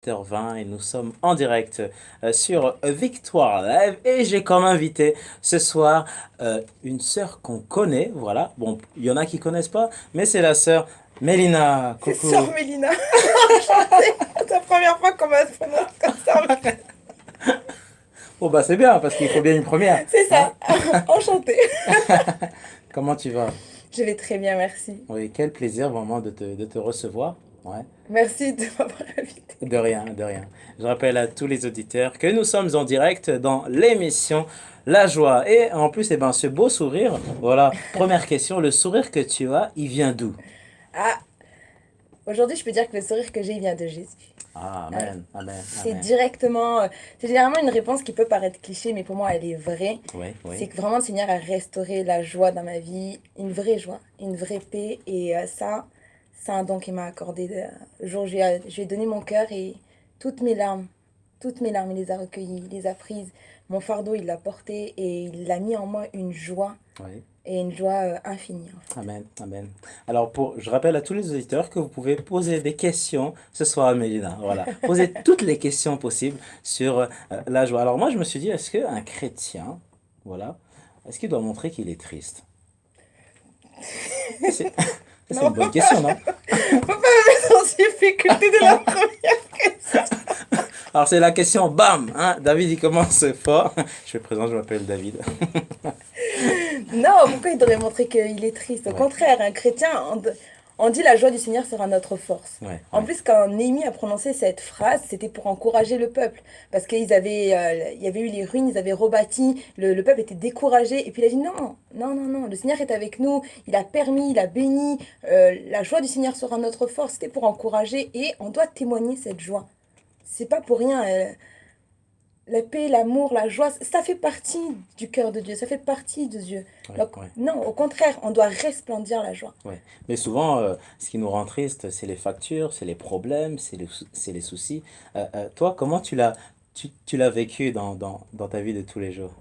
20 et nous sommes en direct sur Victoire Live et j'ai comme invité ce soir une sœur qu'on connaît, voilà. Bon, il y en a qui connaissent pas, mais c'est la sœur Mélina. C'est Coucou. Sœur Mélina. Enchantée. C'est la première fois qu'on va se prononcer comme ça. Oh bah c'est bien parce qu'il faut bien une première, C'est hein? ça. Enchantée. Comment tu vas? Je vais très bien, merci. Oui, quel plaisir vraiment de te recevoir. Ouais. Merci de m'avoir invitée. De rien, de rien. Je rappelle à tous les auditeurs que nous sommes en direct dans l'émission La Joie. Et en plus, eh ben, ce beau sourire, voilà, première question, le sourire que tu as, il vient d'où? Ah, aujourd'hui, je peux dire que le sourire que j'ai, il vient de Jésus. Ah, Euh, amen, amen, c'est amen. directement, c'est généralement une réponse qui peut paraître cliché, mais pour moi, elle est vraie. Oui, C'est oui. que vraiment le Seigneur a restauré la joie dans ma vie, une vraie joie, une vraie paix. Et ça, c'est un don qu'il m'a accordé. Le jour où je lui ai donné mon cœur et toutes mes larmes, toutes mes larmes, il les a recueillies, il les a prises. Mon fardeau, il l'a porté et il a mis en moi une joie Oui. et une joie infinie en fait. Amen, amen. Alors, je rappelle à tous les auditeurs que vous pouvez poser des questions ce soir à Mélina. Voilà. Posez toutes les questions possibles sur la joie. Alors, moi, je me suis dit, est-ce qu'un chrétien, voilà, est-ce qu'il doit montrer qu'il est triste? Ça, c'est ça, c'est Non, une bonne question, non? faut pas me mettre en difficulté de la première question. Alors c'est la question, bam, hein, David il commence fort. Je me présente, je m'appelle David. Non, pourquoi il devrait montrer qu'il est triste? Au Ouais, contraire, un chrétien, on dit la joie du Seigneur sera notre force. ouais, En ouais, plus, quand Néhémie a prononcé cette phrase, c'était pour encourager le peuple. Parce il y avait eu les ruines, ils avaient rebâti, le peuple était découragé. Et puis il a dit non, non, non, non, le Seigneur est avec nous, il a permis, il a béni, la joie du Seigneur sera notre force. C'était pour encourager et on doit témoigner cette joie. C'est pas pour rien. La paix, l'amour, la joie, ça fait partie du cœur de Dieu, ça fait partie de Dieu. ouais, Donc, ouais, non, au contraire, on doit resplendir la joie. ouais. Mais souvent, ce qui nous rend triste, c'est les factures, c'est les problèmes, c'est les soucis. Toi, comment tu l'as vécu dans ta vie de tous les jours?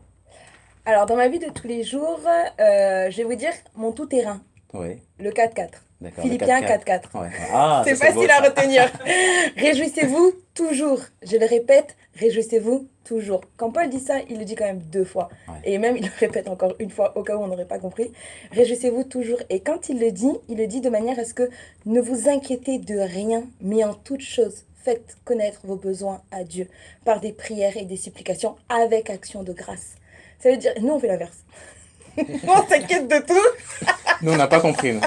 Alors, dans ma vie de tous les jours, je vais vous dire mon tout-terrain, Oui, le 4-4. d'accord, le Philippiens 4-4. 4-4. Ouais, ouais. Ah, ça C'est c'est beau facile à ça. retenir. Réjouissez-vous toujours. Je le répète, réjouissez-vous toujours. Quand Paul dit ça, il le dit quand même deux fois. Ouais, Et même, il le répète encore une fois, au cas où on n'aurait pas compris. Réjouissez-vous toujours. Et quand il le dit de manière à ce que ne vous inquiétez de rien, mais en toute chose, faites connaître vos besoins à Dieu par des prières et des supplications avec action de grâce. Ça veut dire, nous on fait l'inverse. On s'inquiète de tout. nous on n'a pas compris, nous.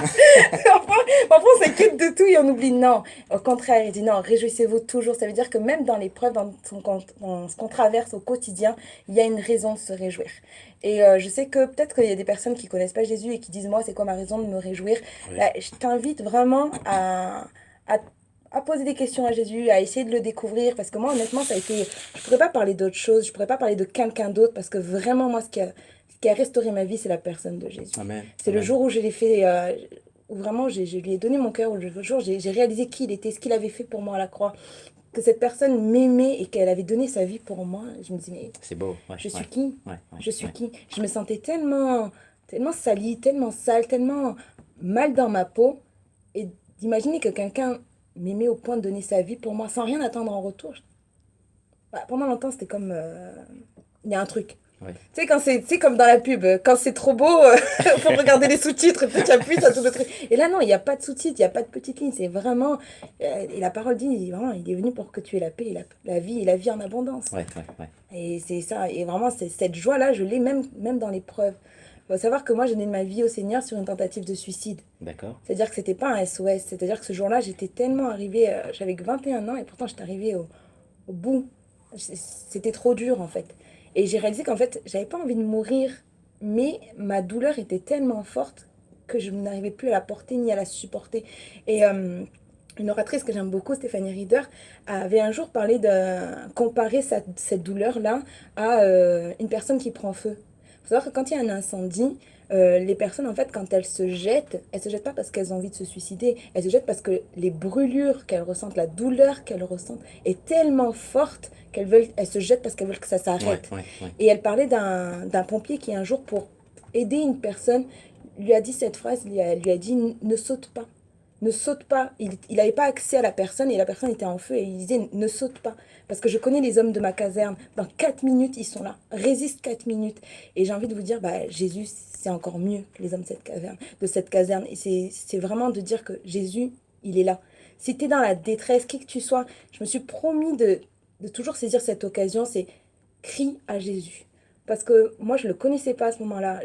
Parfois, on s'inquiète de tout et on oublie. Non, au contraire, il dit non, réjouissez-vous toujours. Ça veut dire que même dans l'épreuve, dans ce qu'on traverse au quotidien, il y a une raison de se réjouir. Et je sais que peut-être qu'il y a des personnes qui connaissent pas Jésus et qui disent, moi, c'est quoi ma raison de me réjouir? Oui, Bah, je t'invite vraiment à, à poser des questions à Jésus, à essayer de le découvrir. Parce que moi, honnêtement, ça a été... Je pourrais pas parler d'autre chose, je pourrais pas parler de quelqu'un d'autre parce que vraiment, moi, ce qui a restauré ma vie, c'est la personne de Jésus. amen, C'est le amen. jour où je l'ai fait, où vraiment je lui ai donné mon cœur, où le jour j'ai réalisé qui il était, ce qu'il avait fait pour moi à la croix, que cette personne m'aimait et qu'elle avait donné sa vie pour moi. Je me dis, mais C'est beau, ouais, je ouais, suis qui? ouais, ouais, Je suis ouais. qui? Je me sentais tellement, tellement salie, tellement sale, tellement mal dans ma peau. Et d'imaginer que quelqu'un m'aimait au point de donner sa vie pour moi sans rien attendre en retour. Bah, pendant longtemps, c'était comme... il y a un truc. Ouais. Tu sais, tu sais, comme dans la pub, quand c'est trop beau, faut regarder les sous-titres, et puis tu appuies, t'as tout le truc. Et là, non, il n'y a pas de sous-titres, il n'y a pas de petite ligne, c'est vraiment... et la parole dit, vraiment, il est venu pour que tu aies la paix, la vie, et la vie en abondance. Ouais, ouais, ouais. Et c'est ça, et vraiment, cette joie-là, je l'ai même dans l'épreuve. Il faut savoir que moi, j'ai donné ma vie au Seigneur sur une tentative de suicide. D'accord. C'est-à-dire que c'était pas un SOS, c'est-à-dire que ce jour-là, j'étais tellement arrivée, j'avais que 21 ans, et pourtant, j'étais arrivée au bout. C'était trop dur en fait. Et j'ai réalisé qu'en fait, j'avais pas envie de mourir, mais ma douleur était tellement forte que je n'arrivais plus à la porter ni à la supporter. Et une oratrice que j'aime beaucoup, Stéphanie Rieder, avait un jour parlé de comparer cette douleur-là à une personne qui prend feu. Il faut savoir que quand il y a un incendie, les personnes, en fait, quand elles se jettent pas parce qu'elles ont envie de se suicider, elles se jettent parce que les brûlures qu'elles ressentent, la douleur qu'elles ressentent est tellement forte elles se jettent parce qu'elles veulent que ça Ouais, s'arrête. ouais, ouais. Et elle parlait d'un pompier qui, un jour, pour aider une personne, lui a dit cette phrase, lui a dit, ne saute pas. ne saute pas. Il n'avait pas accès à la personne et la personne était en feu et il disait ne saute pas. Parce que je connais les hommes de ma caserne. Dans 4 minutes, ils sont là. Résiste 4 minutes. Et j'ai envie de vous dire, bah, Jésus, c'est encore mieux que les hommes de cette caserne. De cette caserne. Et c'est vraiment de dire que Jésus, il est là. Si tu es dans la détresse, qui que tu sois, je me suis promis de toujours saisir cette occasion, c'est crie à Jésus. Parce que moi, je ne le connaissais pas à ce moment-là.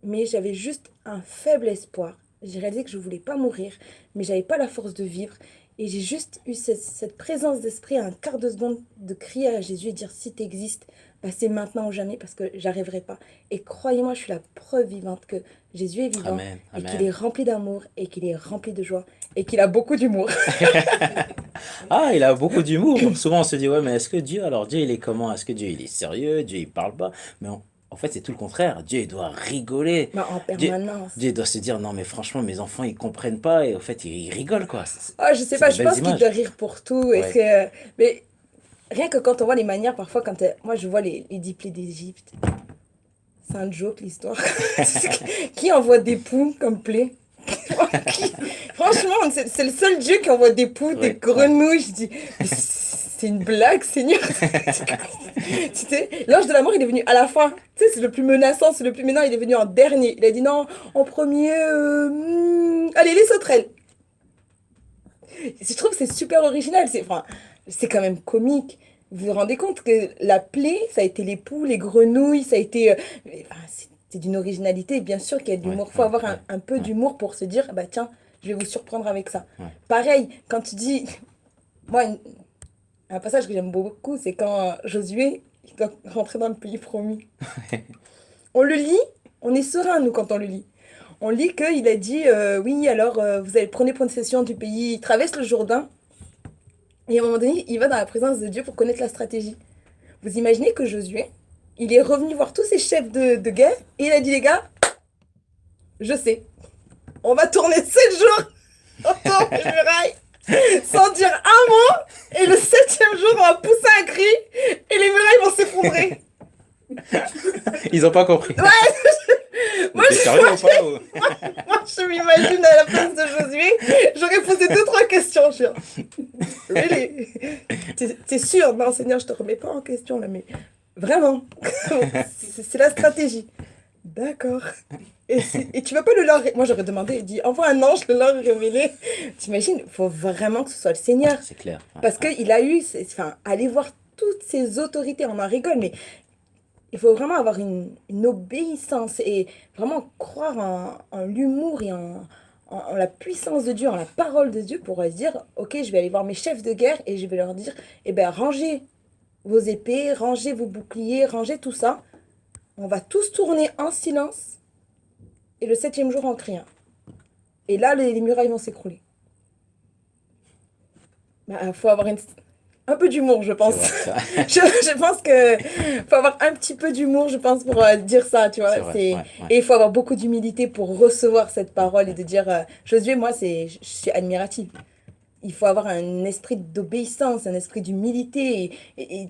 Mais j'avais juste un faible espoir. J'ai réalisé que je ne voulais pas mourir, mais j'avais pas la force de vivre. Et j'ai juste eu cette présence d'esprit, un quart de seconde, de crier à Jésus et dire si tu existes, bah, c'est maintenant ou jamais parce que j'arriverai pas. Et croyez-moi, je suis la preuve vivante que Jésus est vivant Amen, et qu'il est amen. rempli d'amour et qu'il est rempli de joie et qu'il a beaucoup d'humour. Ah, il a beaucoup d'humour. Souvent, on se dit, ouais, mais est-ce que Dieu, alors Dieu, il est comment? Est-ce que Dieu, il est sérieux? Dieu, il parle pas? Mais en fait, c'est tout le contraire. Dieu, il doit rigoler. Bah, en Dieu, permanence. Dieu doit se dire, non, mais franchement, mes enfants, ils comprennent pas. Et en fait, ils rigolent, quoi. Ah, je sais C'est pas, des je belles pense qu'il doit images. rire pour tout. Est-ce Ouais. que... Mais rien que quand on voit les manières, parfois, moi je vois les 10 plaies d'Égypte, c'est un joke l'histoire. Qui envoie des poux comme plaie? Qui- Franchement, c'est le seul Dieu qui envoie des poux, des Ouais, ouais. grenouilles. Je dis, mais c'est une blague, Seigneur. Tu sais, l'ange de la mort, il est venu à la fin. Tu sais, c'est le plus menaçant, c'est le plus menaçant. Il est venu en dernier. Il a dit non, en premier, allez, les sauterelles. Je trouve que c'est super original. Enfin, c'est quand même comique. Vous vous rendez compte que la plaie, ça a été les poux, les grenouilles, ça a été. Enfin, c'est d'une originalité. Bien sûr qu'il y a de Ouais, l'humour. Il faut ouais, avoir ouais, un peu ouais, d'humour pour se dire, bah tiens, je vais vous surprendre avec ça. ouais. Pareil, quand tu dis. Moi, un passage que j'aime beaucoup, c'est quand Josué il doit rentrer dans le pays promis. On le lit, on est serein, nous, quand on le lit. On lit qu'il a dit, oui, alors vous allez prendre possession du pays, il traverse le Jourdain. Et à un moment donné, il va dans la présence de Dieu pour connaître la stratégie. Vous imaginez que Josué, il est revenu voir tous ses chefs de guerre et il a dit, les gars, je sais, on va tourner 7 jours autour des murailles sans dire un mot. Et le septième jour, on va pousser un cri et les murailles vont s'effondrer. Ils ont pas compris. Mais Moi, t'es sérieux ou pas? Ou- je m'imagine à la place de Josué, j'aurais posé deux, trois questions. Je suis, really? T'es sûr? Non, Seigneur, je te remets pas en question là, mais vraiment, c'est la stratégie. D'accord. Et tu vas pas le leur... Moi, j'aurais demandé, il dit, envoie un ange le leur révéler. T'imagines, il faut vraiment que ce soit le Seigneur. C'est clair. Ouais, Parce ouais. qu'il a eu, enfin, aller voir toutes ces autorités, on en rigole, mais il faut vraiment avoir une obéissance et vraiment croire en l'humour et en la puissance de Dieu, en la parole de Dieu pour se dire, ok, je vais aller voir mes chefs de guerre et je vais leur dire, eh bien, rangez vos épées, rangez vos boucliers, rangez tout ça. On va tous tourner en silence et le septième jour, on crie un. Et là, les murailles vont s'écrouler. Il faut avoir un peu d'humour, je C'est pense. vrai, c'est vrai. Je pense que faut avoir un petit peu d'humour, je pense, pour dire ça, tu vois. C'est vrai, ouais, ouais. Et il faut avoir beaucoup d'humilité pour recevoir cette parole et de dire, Josué, moi, je suis admirative. Il faut avoir un esprit d'obéissance, un esprit d'humilité et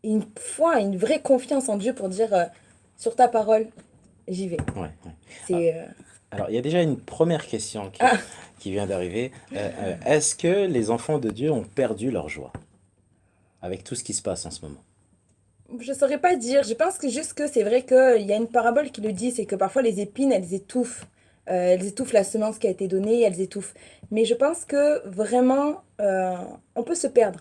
une foi, une vraie confiance en Dieu pour dire, sur ta parole, j'y vais. Ouais, ouais. Ah, C'est... alors, il y a déjà une première question Ah, qui vient d'arriver. Est-ce que les enfants de Dieu ont perdu leur joie avec tout ce qui se passe en ce moment? je saurais pas dire. Je pense que juste que c'est vrai qu'il y a une parabole qui le dit, c'est que parfois les épines, elles étouffent. Elles étouffent la semence qui a été donnée, elles étouffent. Mais je pense que vraiment, on peut se perdre.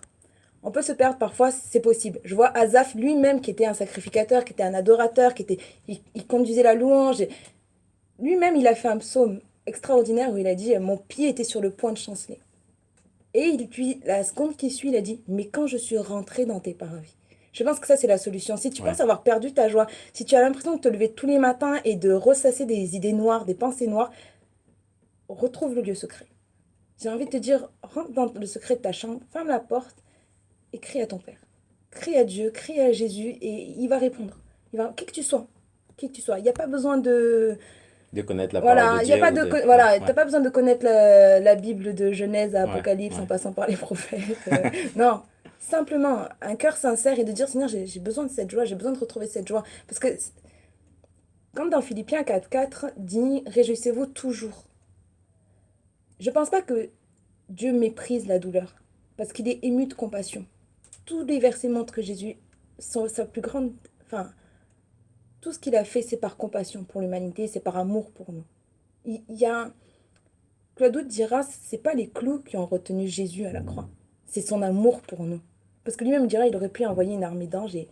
On peut se perdre parfois, c'est possible. Je vois Asaph lui-même qui était un sacrificateur, qui était un adorateur, il conduisait la louange. Lui-même, il a fait un psaume extraordinaire où il a dit, mon pied était sur le point de chanceler. Puis, la seconde qui suit, il a dit, mais quand je suis rentré dans tes parvis. Je pense que ça, c'est la solution. Si tu Ouais, penses avoir perdu ta joie, si tu as l'impression de te lever tous les matins et de ressasser des idées noires, des pensées noires, retrouve le lieu secret. J'ai envie de te dire, rentre dans le secret de ta chambre, ferme la porte et crie à ton Père. Crie à Dieu, crie à Jésus et il va répondre. Qui que tu sois, qui que tu sois. Il n'y a pas besoin de... de connaître la parole de Voilà, il y a Dieu pas ou de... de... Ouais, Voilà, ouais, t'as pas besoin de connaître la Bible de Genèse à ouais, Apocalypse en ouais. passant par les prophètes. Non, simplement un cœur sincère et de dire, Seigneur, j'ai besoin de cette joie, j'ai besoin de retrouver cette joie. Parce que, comme dans Philippiens 4.4 dit, réjouissez-vous toujours. Je pense pas que Dieu méprise la douleur, parce qu'il est ému de compassion. Tous les versets montrent que Jésus, sa plus grande, enfin, tout ce qu'il a fait, c'est par compassion pour l'humanité, c'est par amour pour nous. Il y a, Claude dira, c'est pas les clous qui ont retenu Jésus à la croix, c'est son amour pour nous. Parce que lui-même dira, il aurait pu envoyer une armée d'anges et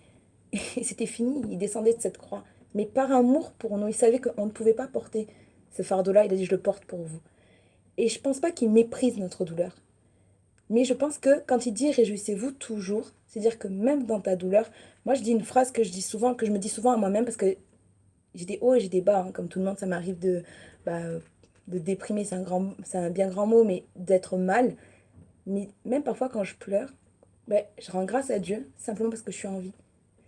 c'était fini, il descendait de cette croix. Mais par amour pour nous, il savait qu'on ne pouvait pas porter ce fardeau-là, il a dit, je le porte pour vous. Et je pense pas qu'il méprise notre douleur. Mais je pense que quand il dit réjouissez-vous toujours, c'est-à-dire que même dans ta douleur, moi je dis une phrase que je dis souvent, que je me dis souvent à moi-même parce que j'ai des hauts et j'ai des bas, hein, comme tout le monde, ça m'arrive bah, de déprimer, c'est un bien grand mot, mais d'être mal. Mais même parfois quand je pleure, bah, je rends grâce à Dieu simplement parce que je suis en vie.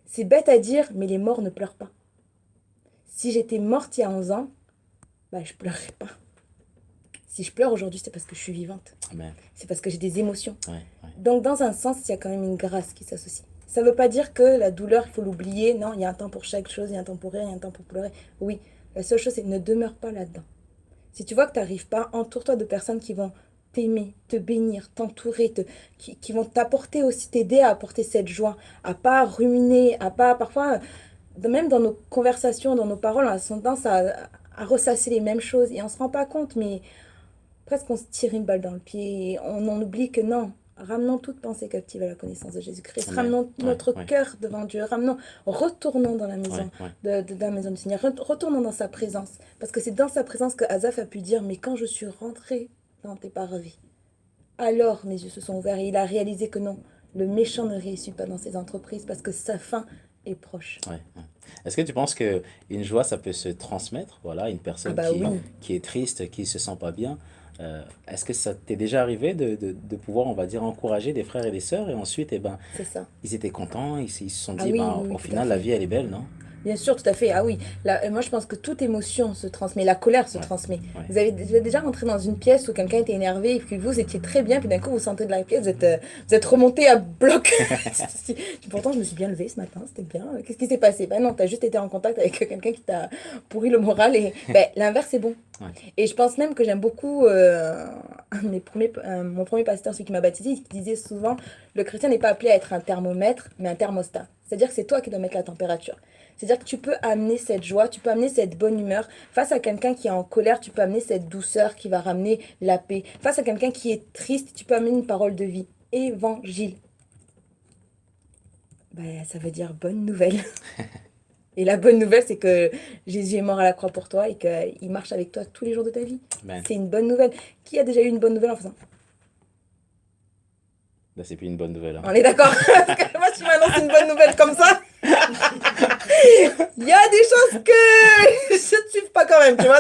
C'est bête à dire, mais les morts ne pleurent pas. Si j'étais morte il y a 11 ans, bah, je pleurerais pas. Si je pleure aujourd'hui, c'est parce que je suis vivante. Amen. C'est parce que j'ai des émotions. Ouais, ouais. Donc, dans un sens, il y a quand même une grâce qui s'associe. Ça ne veut pas dire que la douleur, il faut l'oublier. Non, il y a un temps pour chaque chose, il y a un temps pour rire, il y a un temps pour pleurer. Oui, la seule chose, c'est ne demeure pas là-dedans. Si tu vois que tu n'arrives pas, entoure-toi de personnes qui vont t'aimer, te bénir, t'entourer, qui vont t'apporter aussi, t'aider à apporter cette joie, à pas ruminer, à pas, parfois, même dans nos conversations, dans nos paroles, on a tendance à ressasser les mêmes choses et on ne se rend pas compte, mais presque on se tire une balle dans le pied et on en oublie que non. Ramenons toute pensée captive à la connaissance de Jésus-Christ. Amen. Ramenons Ouais, notre ouais, cœur devant Dieu. Retournons dans la ouais, maison, ouais. dans la maison du Seigneur. Retournons dans sa présence. Parce que c'est dans sa présence que Asaph a pu dire, mais quand je suis rentré dans tes parvis, alors mes yeux se sont ouverts et il a réalisé que non, le méchant ne réussit pas dans ses entreprises parce que sa fin est proche. Ouais, ouais. Est-ce que tu penses que une joie, ça peut se transmettre? Voilà, une Ah personne bah oui, qui est triste, qui se sent pas bien. Est-ce que ça t'est déjà arrivé de pouvoir, on va dire, encourager des frères et des sœurs et ensuite, eh ben, c'est ça. ils étaient contents, ils se sont Ah dit, oui, ben, oui, oui, au tout à final, la fait. vie, elle est belle, non? Bien sûr, tout à fait. Ah oui, moi je pense que toute émotion se transmet, la colère se Ouais, transmet. ouais. Vous êtes déjà rentré dans une pièce où quelqu'un était énervé et puis vous étiez très bien, puis d'un coup vous sortez de la pièce, vous êtes remonté à bloc. Pourtant je me suis bien levée ce matin, c'était bien. Qu'est-ce qui s'est passé? Ben non, t'as juste été en contact avec quelqu'un qui t'a pourri le moral et ben, l'inverse est bon. Ouais, Et je pense même que j'aime beaucoup mon premier pasteur, celui qui m'a baptisé, qui disait souvent, le chrétien n'est pas appelé à être un thermomètre, mais un thermostat. C'est-à-dire que c'est toi qui dois mettre la température. C'est-à-dire que tu peux amener cette joie, tu peux amener cette bonne humeur. Face à quelqu'un qui est en colère, tu peux amener cette douceur qui va ramener la paix. Face à quelqu'un qui est triste, tu peux amener une parole de vie. Évangile. Ben, ça veut dire bonne nouvelle. Et la bonne nouvelle, c'est que Jésus est mort à la croix pour toi et qu'il marche avec toi tous les jours de ta vie. ben, C'est une bonne nouvelle. Qui a déjà eu une bonne nouvelle en faisant? ben, c'est plus une bonne nouvelle, hein. On est d'accord? Parce que moi, tu m'annonces une bonne nouvelle comme ça. Il y a des choses que je ne suis pas quand même, tu vois.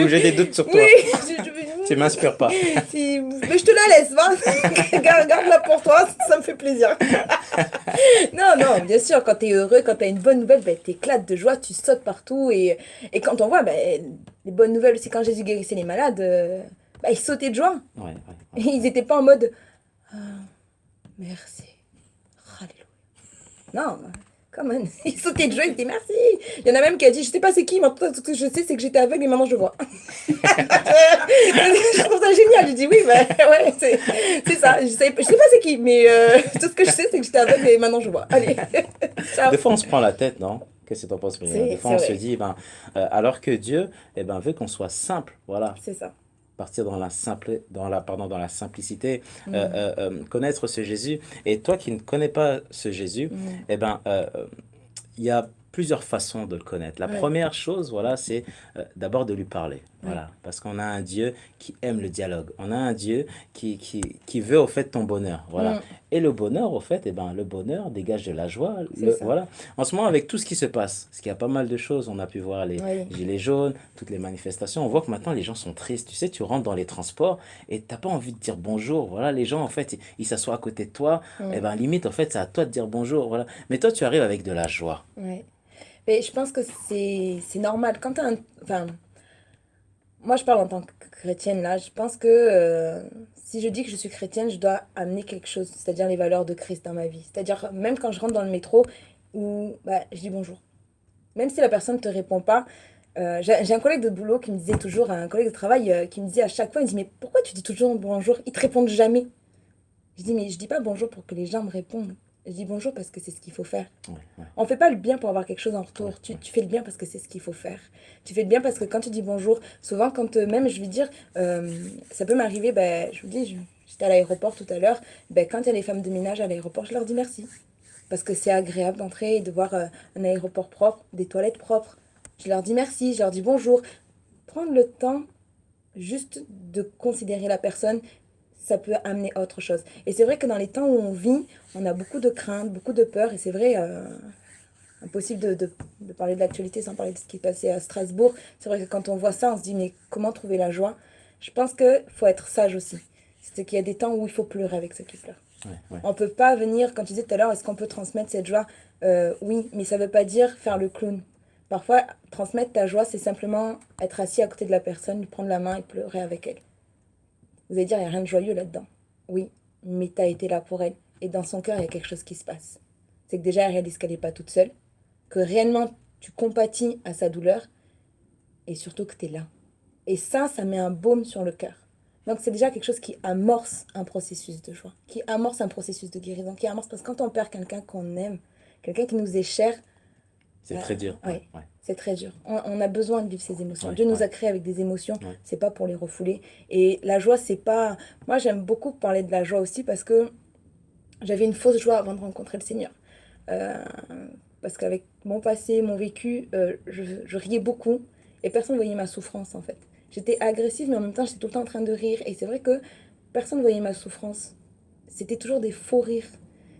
Ou j'ai des doutes sur Oui, toi. je- Tu m'inspires pas. mais je te la laisse, va. Garde-la pour toi, ça me fait plaisir. Non, non, bien sûr, quand tu es heureux, quand tu as une bonne nouvelle, ben, tu éclates de joie, tu sautes partout. Et quand on voit ben, les bonnes nouvelles aussi, quand Jésus guérissait les malades, ben, ils sautaient de joie. Ouais, ouais, Et ouais. ils n'étaient pas en mode ah, merci, Alléluia. Non, come on. Ils sautaient de joie, ils disaient merci. Il y en a même qui a dit je sais pas c'est qui, mais tout ce que je sais, c'est que j'étais aveugle et maintenant je vois. Je trouve ça génial. Je dis oui, bah ouais, c'est ça. Je sais pas c'est qui, mais tout ce que je sais, c'est que j'étais aveugle et maintenant je vois. Allez, ciao. Des fois, on se prend la tête, non? Qu'est-ce que tu en penses, Mélina? Des fois, C'est on se vrai, dit, ben, alors que Dieu, eh ben, veut qu'on soit simple, voilà. c'est ça. Partir dans la simple, dans la simplicité, Mm, connaître ce Jésus. Et toi qui ne connais pas ce Jésus, mm, eh ben, il y a plusieurs façons de le connaître. La ouais, première chose, voilà, c'est d'abord de lui parler. ouais. Voilà, parce qu'on a un Dieu qui aime le dialogue. On a un Dieu qui veut au fait ton bonheur. Voilà. Mm, Et le bonheur, au fait, eh ben, le bonheur dégage de la joie. c'est ça. Voilà. En ce moment, avec tout ce qui se passe, parce qu'il y a pas mal de choses, on a pu voir les Oui, gilets jaunes, toutes les manifestations, on voit que maintenant les gens sont tristes. Tu sais, tu rentres dans les transports et t'as pas envie de dire bonjour. Voilà, les gens, en fait, ils s'assoient à côté de toi. Et mm, ben, limite, en fait, c'est à toi de dire bonjour. Voilà. Mais toi, tu arrives avec de la joie. ouais. Mais je pense que c'est normal. Enfin, moi, je parle en tant que chrétienne, là. Je pense que si je dis que je suis chrétienne, je dois amener quelque chose, c'est-à-dire les valeurs de Christ dans ma vie. C'est-à-dire, même quand je rentre dans le métro, où bah, je dis bonjour. Même si la personne ne te répond pas, J'ai un collègue de boulot qui me disait toujours, un collègue de travail qui me disait à chaque fois, il me dit, mais pourquoi tu dis toujours bonjour? Ils te répondent jamais. Je dis, mais je dis pas bonjour pour que les gens me répondent. Je dis bonjour parce que c'est ce qu'il faut faire. Ouais, ouais, On fait pas le bien pour avoir quelque chose en ouais, retour. Tu, ouais. tu fais le bien parce que c'est ce qu'il faut faire. Tu fais le bien parce que quand tu dis bonjour, souvent quand même, je vais dire, ça peut m'arriver, ben, je vous dis, j'étais à l'aéroport tout à l'heure, ben, quand il y a les femmes de ménage à l'aéroport, je leur dis merci. Parce que c'est agréable d'entrer et de voir un aéroport propre, des toilettes propres. Je leur dis merci, je leur dis bonjour. Prendre le temps juste de considérer la personne, ça peut amener à autre chose. Et c'est vrai que dans les temps où on vit, on a beaucoup de craintes, beaucoup de peurs, et c'est vrai, impossible de parler de l'actualité sans parler de ce qui est passé à Strasbourg. C'est vrai que quand on voit ça, on se dit, mais comment trouver la joie? Je pense qu'il faut être sage aussi. C'est qu'il y a des temps où il faut pleurer avec ceux qui pleurent. Ouais, ouais. On peut pas venir, comme tu disais tout à l'heure, est-ce qu'on peut transmettre cette joie? Oui, mais ça veut pas dire faire le clown. Parfois, transmettre ta joie, c'est simplement être assis à côté de la personne, lui prendre la main et pleurer avec elle. Vous allez dire, il n'y a rien de joyeux là-dedans. Oui, mais tu as été là pour elle. Et dans son cœur, il y a quelque chose qui se passe. C'est que déjà, elle réalise qu'elle n'est pas toute seule, que réellement, tu compatis à sa douleur, et surtout que tu es là. Et ça met un baume sur le cœur. Donc c'est déjà quelque chose qui amorce un processus de joie, qui amorce un processus de guérison, qui amorce parce que quand on perd quelqu'un qu'on aime, quelqu'un qui nous est cher, C'est très dur. Ouais, ouais, ouais, c'est très dur. On a besoin de vivre ces émotions. ouais, Dieu nous ouais, a créés avec des émotions, ouais. c'est pas pour les refouler. Et la joie, c'est pas. Moi, j'aime beaucoup parler de la joie aussi parce que j'avais une fausse joie avant de rencontrer le Seigneur. Euh, Parce qu'avec mon passé, mon vécu, je riais beaucoup et personne ne voyait ma souffrance en fait. J'étais agressive, mais en même temps, j'étais tout le temps en train de rire. Et c'est vrai que personne ne voyait ma souffrance. C'était toujours des faux rires.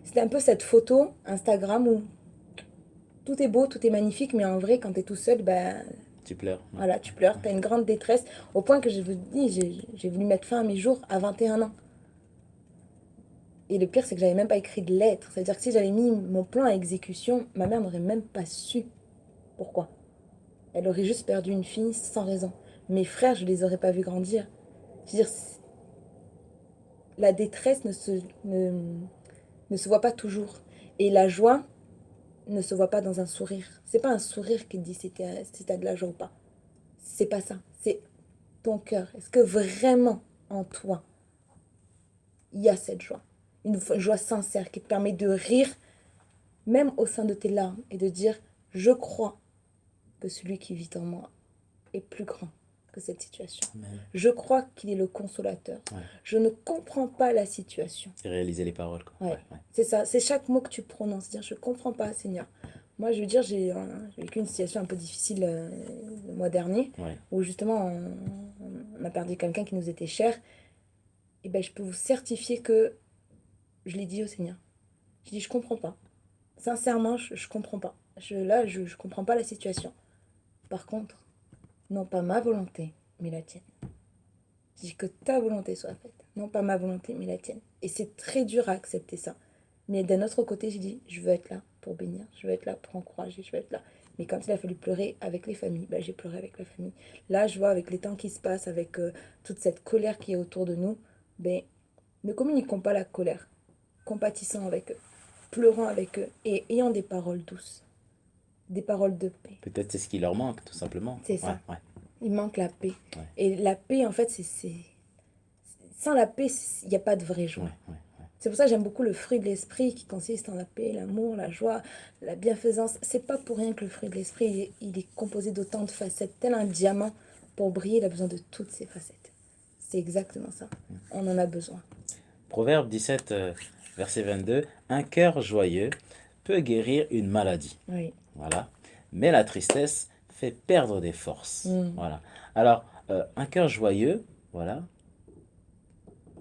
C'était un peu cette photo Instagram où tout est beau, tout est magnifique, mais en vrai, quand tu es tout seul, ben, Tu pleures. Ouais, voilà, tu pleures, ouais, tu as une grande détresse, au point que je vous dis, j'ai voulu mettre fin à mes jours à 21 ans. Et le pire, c'est que j'avais même pas écrit de lettre. C'est-à-dire que si j'avais mis mon plan à exécution, ma mère n'aurait même pas su pourquoi. Elle aurait juste perdu une fille sans raison. Mes frères, je les aurais pas vus grandir. Je veux dire, la détresse ne se voit pas toujours. Et la joie ne se voit pas dans un sourire. C'est pas un sourire qui te dit si t'as de la joie ou pas. C'est pas ça. C'est ton cœur. Est-ce que vraiment en toi, il y a cette joie? Une joie sincère qui te permet de rire même au sein de tes larmes et de dire, je crois que celui qui vit en moi est plus grand que cette situation. Amen. Je crois qu'il est le consolateur. Ouais. Je ne comprends pas la situation. Et réaliser les paroles, quoi. Ouais, Ouais, ouais. c'est ça, c'est chaque mot que tu prononces, dire je comprends pas, Seigneur. Moi, je veux dire, j'ai vécu une situation un peu difficile le mois dernier, Ouais. où justement on a perdu quelqu'un qui nous était cher. Et ben, je peux vous certifier que je l'ai dit au Seigneur. Je dis, je comprends pas. Sincèrement, je comprends pas. Je comprends pas la situation. Par contre, non pas ma volonté, mais la tienne. Je dis que ta volonté soit faite. Non pas ma volonté, mais la tienne. Et c'est très dur à accepter ça. Mais d'un autre côté, j'ai dit, je veux être là pour bénir. Je veux être là pour encourager. Je veux être là. Mais quand il a fallu pleurer avec les familles, ben, j'ai pleuré avec la famille. Là, je vois avec les temps qui se passent, avec toute cette colère qui est autour de nous, ben, ne communiquons pas la colère. Compatissons avec eux. Pleurons avec eux. Et ayons des paroles douces. Des paroles de paix. Peut-être c'est ce qui leur manque, tout simplement. C'est Ouais, ça. ouais, Il manque la paix. ouais, Et la paix, en fait, sans la paix, il n'y a pas de vraie ouais, joie. ouais. C'est pour ça que j'aime beaucoup le fruit de l'esprit qui consiste en la paix, l'amour, la joie, la bienfaisance. C'est pas pour rien que le fruit de l'esprit, il est composé d'autant de facettes. Tel un diamant, pour briller, il a besoin de toutes ces facettes. C'est exactement ça. On en a besoin. Proverbe 17, verset 22. Un cœur joyeux peut guérir une maladie. Oui. Voilà. Mais la tristesse fait perdre des forces. Mm. Voilà. Alors, un cœur joyeux, voilà,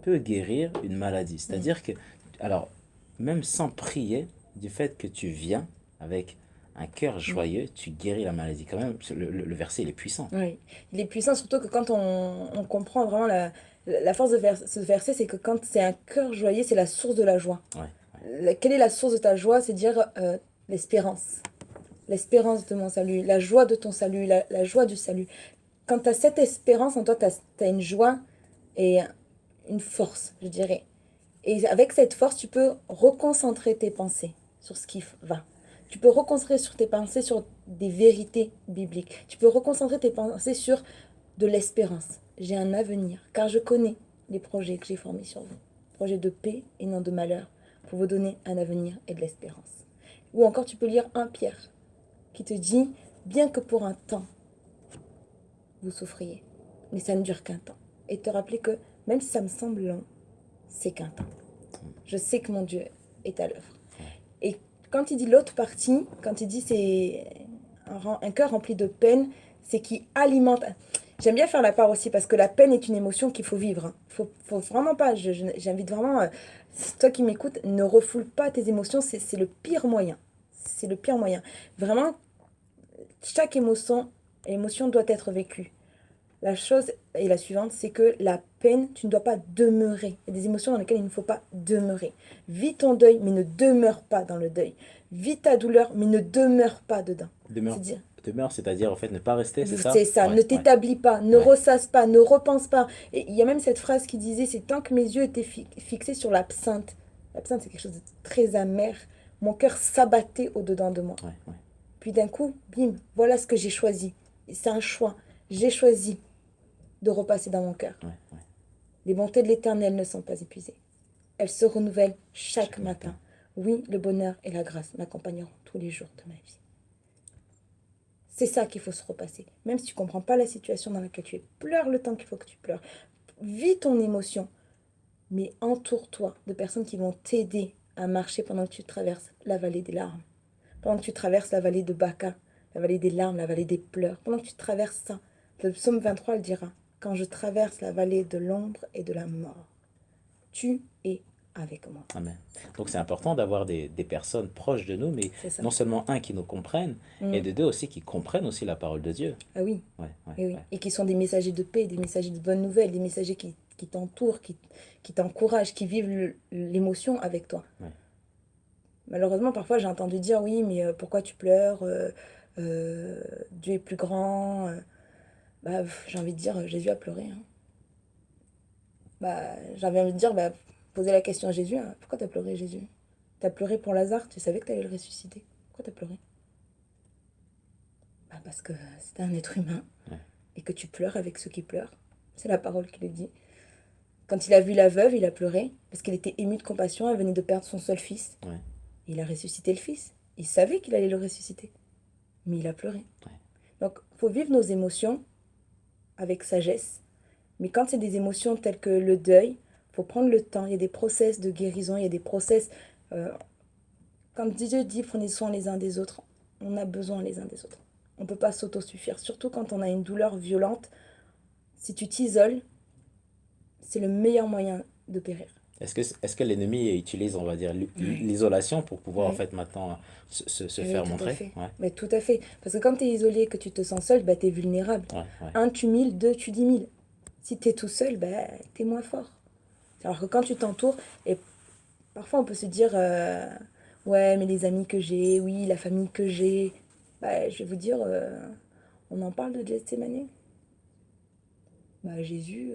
peut guérir une maladie. Mm. C'est-à-dire que, alors, même sans prier, du fait que tu viens avec un cœur Mm. joyeux, tu guéris la maladie. Quand même, le verset, il est puissant. Oui. Il est puissant, surtout que quand on comprend vraiment la force de ce verset, c'est que quand c'est un cœur joyeux, c'est la source de la joie. Ouais, Quelle est la source de ta joie? C'est dire l'espérance. L'espérance de mon salut, la joie de ton salut, la joie du salut. Quand tu as cette espérance en toi, tu as une joie et une force, je dirais. Et avec cette force, tu peux reconcentrer tes pensées sur ce qui va. Tu peux reconstruire sur tes pensées sur des vérités bibliques. Tu peux reconcentrer tes pensées sur de l'espérance. J'ai un avenir, car je connais les projets que j'ai formés sur vous. Projets de paix et non de malheur, pour vous donner un avenir et de l'espérance. Ou encore, tu peux lire un Pierre qui te dit, bien que pour un temps, vous souffriez, mais ça ne dure qu'un temps. Et te rappeler que même si ça me semble long, c'est qu'un temps. Je sais que mon Dieu est à l'œuvre. Et quand il dit l'autre partie, quand il dit c'est un cœur rempli de peine, c'est qui alimente. J'aime bien faire la part aussi parce que la peine est une émotion qu'il faut vivre. Hein. Faut vraiment pas. J'invite vraiment, toi qui m'écoutes, ne refoule pas tes émotions. C'est le pire moyen. C'est le pire moyen. Vraiment, chaque émotion doit être vécue. La chose est la suivante, c'est que la peine, tu ne dois pas demeurer. Il y a des émotions dans lesquelles il ne faut pas demeurer. Vis ton deuil, mais ne demeure pas dans le deuil. Vis ta douleur, mais ne demeure pas dedans. Demeure, C'est-à-dire, demeure, c'est-à-dire en fait ne pas rester, c'est ça? c'est ça, Ouais, ne ouais, t'établis pas, ne ouais. ressasse pas, ne repense pas. Et il y a même cette phrase qui disait, c'est tant que mes yeux étaient fixés sur l'absinthe. L'absinthe, c'est quelque chose de très amer. Mon cœur s'abattait au-dedans de moi. Ouais, ouais, Puis d'un coup, bim, voilà ce que j'ai choisi. C'est un choix. J'ai choisi de repasser dans mon cœur. ouais, ouais. Les bontés de l'Éternel ne sont pas épuisées. Elles se renouvellent chaque Chaque matin. matin. Oui, le bonheur et la grâce m'accompagneront tous les jours de ma vie. C'est ça qu'il faut se repasser. Même si tu ne comprends pas la situation dans laquelle tu es, pleure le temps qu'il faut que tu pleures. Vis ton émotion, mais entoure-toi de personnes qui vont t'aider à marcher pendant que tu traverses la vallée des larmes. Pendant que tu traverses la vallée de Baca, la vallée des larmes, la vallée des pleurs. Pendant que tu traverses ça, le psaume 23 le dira. Quand je traverse la vallée de l'ombre et de la mort, tu es avec moi. Amen. Donc c'est important d'avoir des personnes proches de nous, mais C'est ça. non seulement un qui nous comprennent, et Mm. de deux aussi qui comprennent aussi la parole de Dieu. Ah oui, Ouais, ouais, et oui. ouais. Et qui sont des messagers de paix, des messagers de bonnes nouvelles, des messagers qui t'entourent, qui t'encouragent, qui vivent l'émotion avec toi. Ouais. Malheureusement, parfois j'ai entendu dire oui, mais pourquoi tu pleures Dieu est plus grand. Bah, j'ai envie de dire, Jésus a pleuré. Hein. Bah, j'avais envie de dire, bah, poser la question à Jésus, hein, pourquoi t'as pleuré Jésus? T'as pleuré pour Lazare, tu savais que t'allais le ressusciter. Pourquoi t'as pleuré? Bah, parce que c'était un être humain Ouais. et que tu pleures avec ceux qui pleurent. C'est la parole qui le dit. Quand il a vu la veuve, il a pleuré parce qu'il était ému de compassion, elle venait de perdre son seul fils. Ouais. Et il a ressuscité le fils. Il savait qu'il allait le ressusciter, mais il a pleuré. Ouais. Donc, il faut vivre nos émotions avec sagesse. Mais quand c'est des émotions telles que le deuil, il faut prendre le temps. Il y a des process de guérison, il y a des process. euh, Quand Dieu dit prenez soin les uns des autres, on a besoin les uns des autres. On ne peut pas s'autosuffire, surtout quand on a une douleur violente. Si tu t'isoles, c'est le meilleur moyen de périr. Est-ce que l'ennemi utilise, on va dire, Oui, l'isolation pour pouvoir en oui, fait maintenant se oui, faire tout à montrer? fait. Ouais, Mais tout à fait. Parce que quand tu es isolé, que tu te sens seul, bah, tu es vulnérable. ouais, ouais. Un, tu 1000, deux, tu 10 000. Si tu es tout seul, bah, tu es moins fort. Alors que quand tu t'entoures, et parfois on peut se dire, ouais, mais les amis que j'ai, oui, la famille que j'ai, bah, je vais vous dire, on en parle de Gethsémane. Bah, Jésus,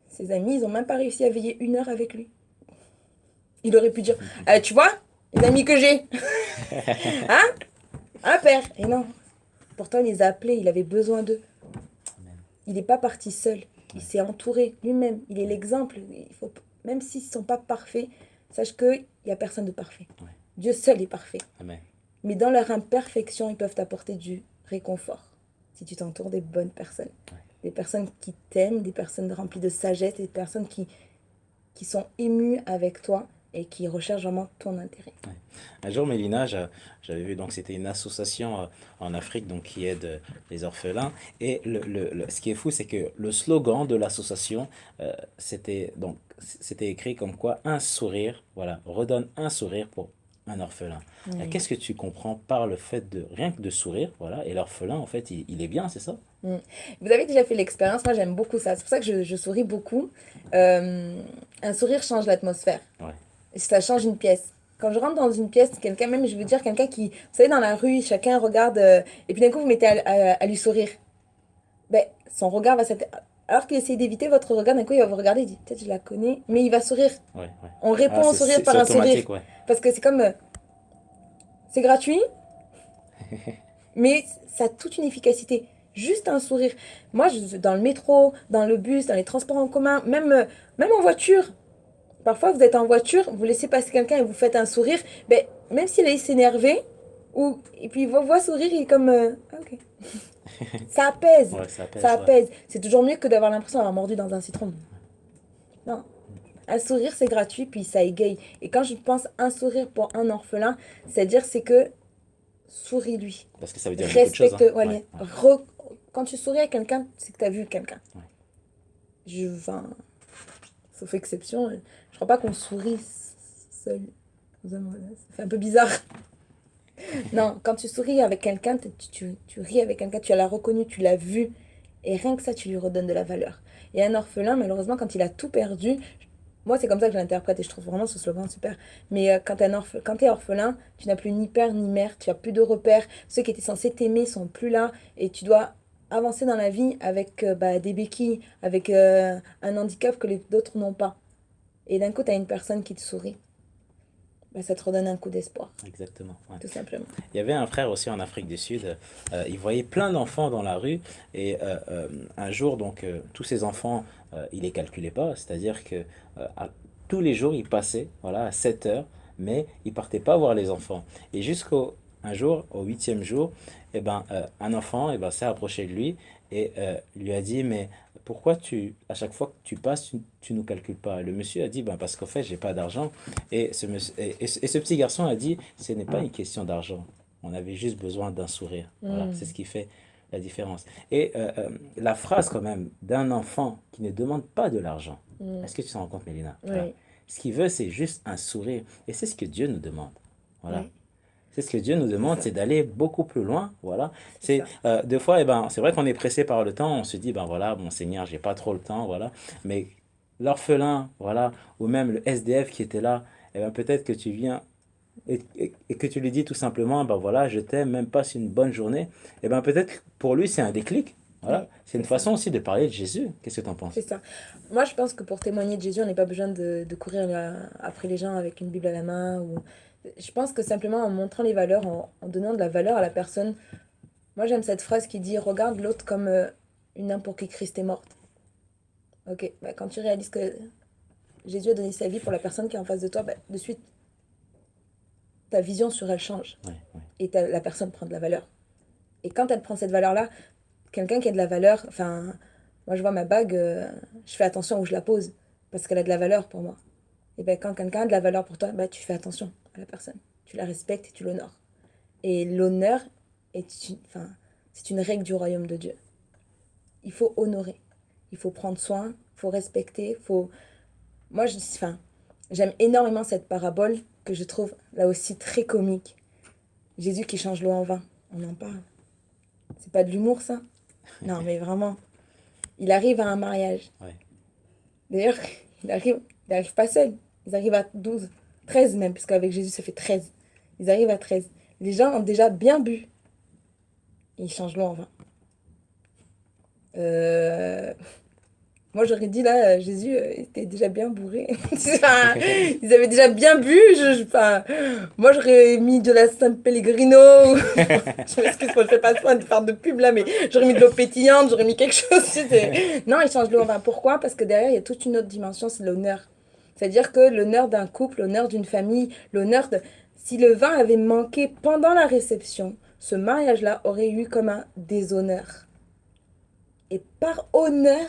ses amis, ils n'ont même pas réussi à veiller 1 heure avec lui. Il aurait pu dire, tu vois, les amis que j'ai, hein, un père. Et non, pourtant il les a appelés, il avait besoin d'eux. Amen. Il n'est pas parti seul, il Ouais, s'est entouré lui-même. Il est ouais, l'exemple. Même s'ils ne sont pas parfaits, sache qu'il n'y a personne de parfait. ouais. Dieu seul est parfait. Amen. Mais dans leur imperfection, ils peuvent t'apporter du réconfort. Si tu t'entoures des bonnes personnes. Ouais. Des personnes qui t'aiment, des personnes remplies de sagesse, des personnes qui sont émues avec toi et qui recherchent vraiment ton intérêt. Ouais. Un jour, Mélina, j'avais vu, donc c'était une association en Afrique donc, qui aide les orphelins. Et ce qui est fou, c'est que le slogan de l'association, c'était écrit comme quoi un sourire, voilà, redonne un sourire pour un orphelin. Oui. Qu'est-ce que tu comprends par le fait de rien que de sourire, voilà, et l'orphelin, en fait, il est bien, c'est ça? Mm. Vous avez déjà fait l'expérience, moi j'aime beaucoup ça. C'est pour ça que je souris beaucoup. Euh, un sourire change l'atmosphère. Ouais, Ça change une pièce. Quand je rentre dans une pièce, quelqu'un, même je veux dire quelqu'un qui, vous savez, dans la rue, chacun regarde, et puis d'un coup vous mettez à lui sourire. Ben, son regard va s'être... Alors qu'il essaie d'éviter votre regard, d'un coup il va vous regarder, il dit, peut-être je la connais, mais il va sourire. ouais, ouais. On Ah, répond au sourire c'est par un sourire. automatique, ouais. Parce que c'est comme, C'est gratuit, mais ça a toute une efficacité. Juste un sourire. Moi, dans le métro, dans le bus, dans les transports en commun, même en voiture. Parfois, vous êtes en voiture, vous laissez passer quelqu'un et vous faites un sourire. Ben, même s'il est s'énerver, et puis il voit sourire, il est comme... ah, ok. Ça apaise. Ouais, ça Ça pèse, ouais. apaise. C'est toujours mieux que d'avoir l'impression d'avoir mordu dans un citron. Non. Un sourire, c'est gratuit, puis ça égaye. Et quand je pense un sourire pour un orphelin, c'est que souris-lui. Parce que ça veut dire beaucoup de choses, Respecte. hein. Ouais, Ouais, ouais, quand tu souris à quelqu'un, c'est que tu as vu quelqu'un. ouais. Enfin, sauf exception, je crois pas qu'on sourit seul. Ça fait un peu bizarre. Non, quand tu souris avec quelqu'un, tu ris avec quelqu'un, tu l'as reconnu, tu l'as vu. Et rien que ça, tu lui redonnes de la valeur. Et un orphelin, malheureusement, quand il a tout perdu, moi, c'est comme ça que je l'interprète et je trouve vraiment ce slogan super. Mais quand t'es orphelin, tu n'as plus ni père ni mère, tu as plus de repères. Ceux qui étaient censés t'aimer sont plus là et tu dois avancer dans la vie avec des béquilles, avec un handicap que les autres n'ont pas. Et d'un coup, tu as une personne qui te sourit. Bah, ça te redonne un coup d'espoir, Exactement. Ouais. tout simplement. Il y avait un frère aussi en Afrique du Sud. Il voyait plein d'enfants dans la rue et un jour, donc, tous ces enfants, il les calculait pas. C'est-à-dire que tous les jours, il passait, voilà, à 7 heures, mais il partait pas voir les enfants. Et jusqu'au un jour, au huitième jour, un enfant s'est approché de lui et lui a dit, mais pourquoi à chaque fois que tu passes, tu nous calcules pas? Le monsieur a dit, ben, parce qu'en fait, j'ai pas d'argent. Et ce petit garçon a dit, ce n'est pas une question d'argent. On avait juste besoin d'un sourire. Voilà, c'est ce Hmm. qui fait la différence. Et la phrase quand même d'un enfant qui ne demande pas de l'argent. Hmm. Est-ce que tu t'en rends compte, Mélina? Voilà. Oui, Ce qu'il veut, c'est juste un sourire. Et c'est ce que Dieu nous demande. Voilà. oui, C'est ce que Dieu nous c'est demande, ça, c'est d'aller beaucoup plus loin. Voilà. c'est C'est ça. deux fois, c'est vrai qu'on est pressé par le temps. On se dit, ben voilà, mon Seigneur, j'ai pas trop le temps, voilà. Mais l'orphelin, voilà, ou même le SDF qui était là, peut-être que tu viens et que tu lui dis tout simplement, ben voilà, je t'aime, même pas c'est une bonne journée. Peut-être que pour lui c'est un déclic. Voilà. Oui, C'est une c'est ça. façon aussi de parler de Jésus. Qu'est-ce que tu en C'est penses? ça. Moi, je pense que pour témoigner de Jésus, on n'est pas besoin de courir après les gens avec une Bible à la main. Je pense que simplement en montrant les valeurs, en donnant de la valeur à la personne. Moi, j'aime cette phrase qui dit: regarde l'autre comme une âme pour qui Christ est morte. Ok, bah, quand tu réalises que Jésus a donné sa vie pour la personne qui est en face de toi, bah, de suite, ta vision sur elle change. Ouais, ouais. Et la personne prend de la valeur. Et quand elle prend cette valeur-là, quelqu'un qui a de la valeur, enfin, moi je vois ma bague, je fais attention où je la pose, parce qu'elle a de la valeur pour moi. Et ben quand quelqu'un a de la valeur pour toi, bah, tu fais attention à la personne. Tu la respectes et tu l'honores. Et l'honneur enfin, c'est une règle du royaume de Dieu. Il faut honorer, il faut prendre soin, il faut respecter, Moi, enfin, j'aime énormément cette parabole que je trouve là aussi très comique. Jésus qui change l'eau en vin, on en parle. C'est pas de l'humour ça? Non, mais vraiment, il arrive à un mariage. Ouais. D'ailleurs, il arrive pas seul. Ils arrivent à 12, 13 même, puisqu'avec Jésus, ça fait 13. Ils arrivent à 13. Les gens ont déjà bien bu. Et ils changent l'eau en vin. Euh, Moi, j'aurais dit là, Jésus était déjà bien bourré. Enfin, ils avaient déjà bien bu. Enfin, moi, j'aurais mis de la San Pellegrino. Je m'excuse, je ne fais pas soin de faire de pub là, mais j'aurais mis de l'eau pétillante, j'aurais mis quelque chose. Non, ils changent l'eau en vin. Pourquoi? Parce que derrière, il y a toute une autre dimension, c'est l'honneur. C'est-à-dire que l'honneur d'un couple, l'honneur d'une famille, l'honneur de... Si le vin avait manqué pendant la réception, ce mariage-là aurait eu comme un déshonneur. Et par honneur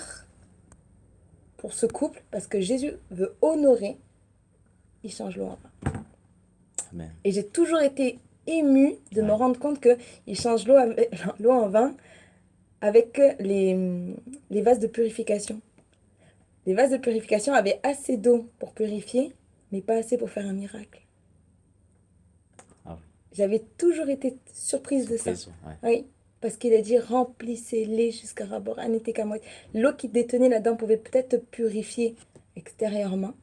pour ce couple, parce que Jésus veut honorer, il change l'eau en vin. Amen. Et j'ai toujours été émue de me Ouais. rendre compte qu'il change l'eau en vin avec les vases de purification. Les vases de purification avaient assez d'eau pour purifier, mais pas assez pour faire un miracle. Ah oui. J'avais toujours été surprise de ça. Surprise. Ouais. Oui, parce qu'il a dit remplissez-les jusqu'à rabord. Un n'était qu'à moitié. L'eau qui détenait là-dedans pouvait peut-être te purifier extérieurement,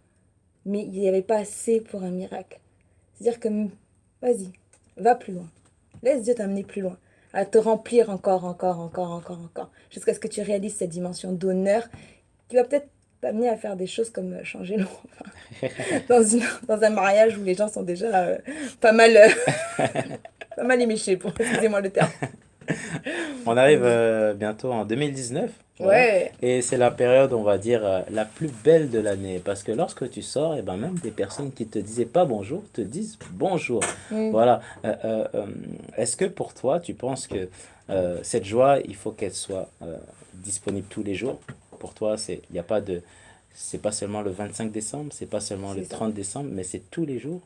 mais il n'y avait pas assez pour un miracle. C'est-à-dire que, vas-y, va plus loin. Laisse Dieu t'amener plus loin. À te remplir encore, encore, encore, encore, encore. Jusqu'à ce que tu réalises cette dimension d'honneur qui va peut-être t'amener à faire des choses comme changer l'eau dans un mariage où les gens sont déjà pas mal, pas mal éméchés, pour excusez-moi le terme. On arrive Donc, bientôt en 2019, voilà. ouais. Et c'est la période, on va dire, la plus belle de l'année. Parce que lorsque tu sors, et ben même des personnes qui te disaient pas bonjour te disent bonjour. Mm. Voilà. Est-ce que pour toi, tu penses que cette joie, il faut qu'elle soit disponible tous les jours? Pour toi, il y a pas de, c'est pas seulement le 25 décembre, c'est pas seulement le C'est ça. 30 décembre, mais c'est tous les jours.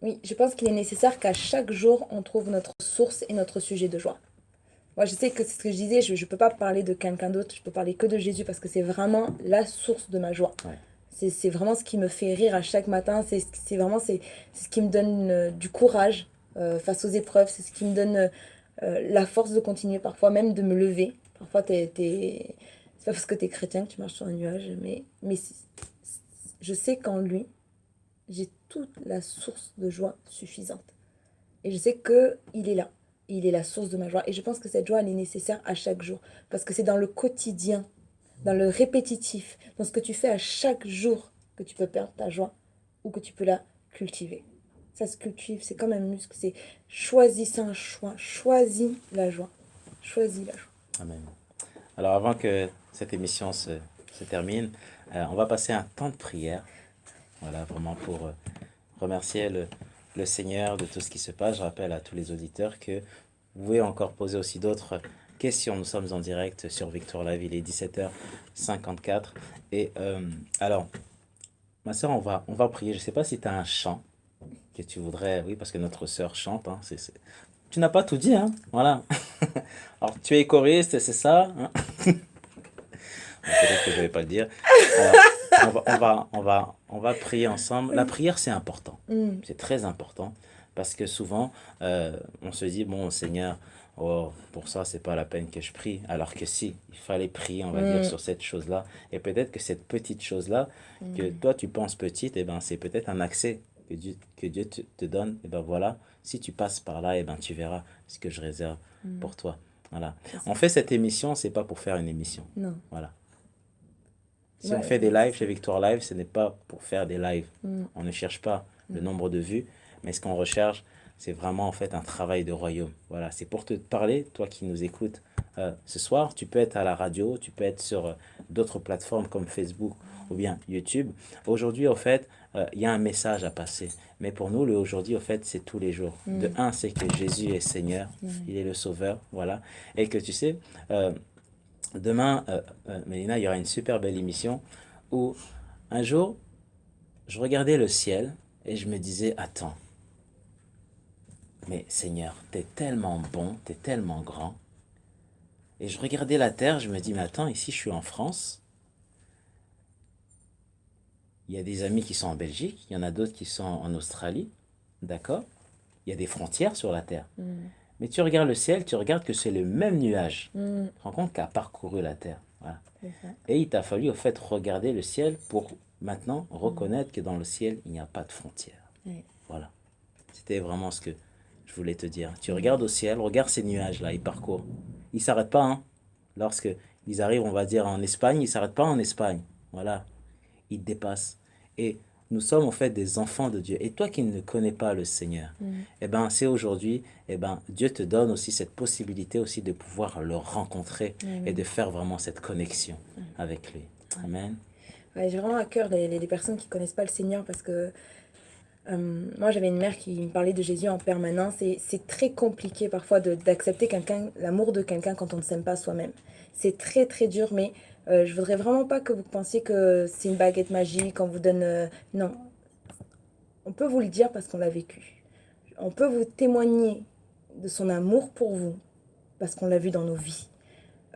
Oui, je pense qu'il est nécessaire qu'à chaque jour, on trouve notre source et notre sujet de joie. Moi, je sais que c'est ce que je disais, je ne peux pas parler de quelqu'un d'autre, je peux parler que de Jésus parce que c'est vraiment la source de ma joie. Ouais. C'est vraiment ce qui me fait rire à chaque matin, c'est ce qui me donne du courage face aux épreuves, c'est ce qui me donne la force de continuer, parfois même de me lever. Parfois, c'est pas parce que tu es chrétien que tu marches sur un nuage, je sais qu'en lui, j'ai toute la source de joie suffisante. Et je sais que il est là. Il est la source de ma joie. Et je pense que cette joie, elle est nécessaire à chaque jour. Parce que c'est dans le quotidien, dans le répétitif, dans ce que tu fais à chaque jour que tu peux perdre ta joie ou que tu peux la cultiver. Ça se cultive, c'est comme un muscle. C'est choisis, c'est un choix. Choisis la joie. Choisis la joie. Amen. Alors avant que cette émission se termine, on va passer un temps de prière. Voilà, vraiment pour remercier le Seigneur de tout ce qui se passe. Je rappelle à tous les auditeurs que vous pouvez encore poser aussi d'autres questions. Nous sommes en direct sur Victoire Live, il est 17h54. Et alors, ma soeur, on va prier. Je ne sais pas si tu as un chant que tu voudrais, oui, parce que notre sœur chante. Hein, Tu n'as pas tout dit, hein, voilà. Alors, tu es choriste, c'est ça, hein. Bon, peut-être que je ne vais pas le dire. Alors, on va prier ensemble. La prière, c'est important. Mm, C'est très important parce que souvent, on se dit, bon, Seigneur, oh, pour ça, c'est pas la peine que je prie. Alors que si, il fallait prier, on va dire, mm, sur cette chose-là. Et peut-être que cette petite chose-là, que mm, toi, tu penses petite, eh ben, c'est peut-être un accès que Dieu te donne. Et ben voilà, si tu passes par là, eh ben, tu verras ce que je réserve mm. pour toi. Voilà. C'est On ça. fait cette émission, c'est pas pour faire une émission. Non. Voilà. Si on Ouais, fait des c'est lives ça. chez Victoire Live, ce n'est pas pour faire des lives. Mm, On ne cherche pas le mm, nombre de vues, mais ce qu'on recherche, c'est vraiment en fait un travail de royaume. Voilà, c'est pour te parler, toi qui nous écoutes ce soir. Tu peux être à la radio, tu peux être sur d'autres plateformes comme Facebook ou bien YouTube. Aujourd'hui, au fait, il y a un message à passer. Mais pour nous, le aujourd'hui, au fait, c'est tous les jours. De mm, un, c'est que Jésus est Seigneur, mm. il est le Sauveur, voilà. Et que tu sais, demain, Mélina, il y aura une super belle émission où un jour, je regardais le ciel et je me disais, attends, mais Seigneur, t'es tellement bon, t'es tellement grand. Et je regardais la terre, je me dis, mais attends, ici je suis en France, il y a des amis qui sont en Belgique, il y en a d'autres qui sont en Australie, d'accord? Il y a des frontières sur la terre. Mm, Mais tu regardes le ciel, tu regardes que c'est le même nuage. mm. Tu te rends compte qu'a parcouru la terre. Voilà. C'est ça. Et il t'a fallu au fait regarder le ciel pour maintenant Mm. reconnaître que dans le ciel, il n'y a pas de frontières. Ouais. Voilà. C'était vraiment ce que je voulais te dire. Tu Mm. regardes au ciel, regarde ces nuages-là, ils parcourent. Ils ne s'arrêtent pas, hein. Lorsque ils arrivent, on va dire, en Espagne, ils ne s'arrêtent pas en Espagne. Voilà. Ils dépassent. Et nous sommes en fait des enfants de Dieu. Et toi qui ne connais pas le Seigneur, Mm. eh ben, c'est aujourd'hui, eh ben, Dieu te donne aussi cette possibilité aussi de pouvoir le rencontrer et de Amen. faire vraiment cette connexion avec lui. Amen. Ouais, j'ai vraiment à cœur les personnes qui connaissent pas le Seigneur parce que moi j'avais une mère qui me parlait de Jésus en permanence et c'est très compliqué parfois d'accepter quelqu'un, l'amour de quelqu'un quand on ne s'aime pas soi-même. C'est très très dur, mais je voudrais vraiment pas que vous pensiez que c'est une baguette magique, on vous donne... non, on peut vous le dire parce qu'on l'a vécu. On peut vous témoigner de son amour pour vous parce qu'on l'a vu dans nos vies.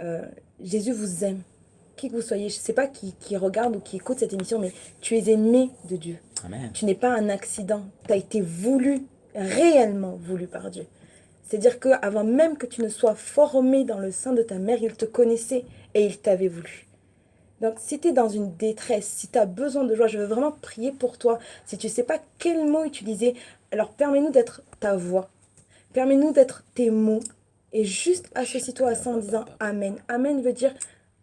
Euh, Jésus vous aime. Qui que vous soyez, je ne sais pas qui regarde ou qui écoute cette émission, mais tu es aimé de Dieu. Amen. Tu n'es pas un accident. Tu as été voulu, réellement voulu par Dieu. C'est-à-dire qu'avant même que tu ne sois formé dans le sein de ta mère, il te connaissait et il t'avait voulu. Donc, si tu es dans une détresse, si tu as besoin de joie, je veux vraiment prier pour toi. Si tu ne sais pas quel mot utiliser, alors permets-nous d'être ta voix. Permets-nous d'être tes mots. Et juste associe-toi à ça en disant Amen. Amen veut dire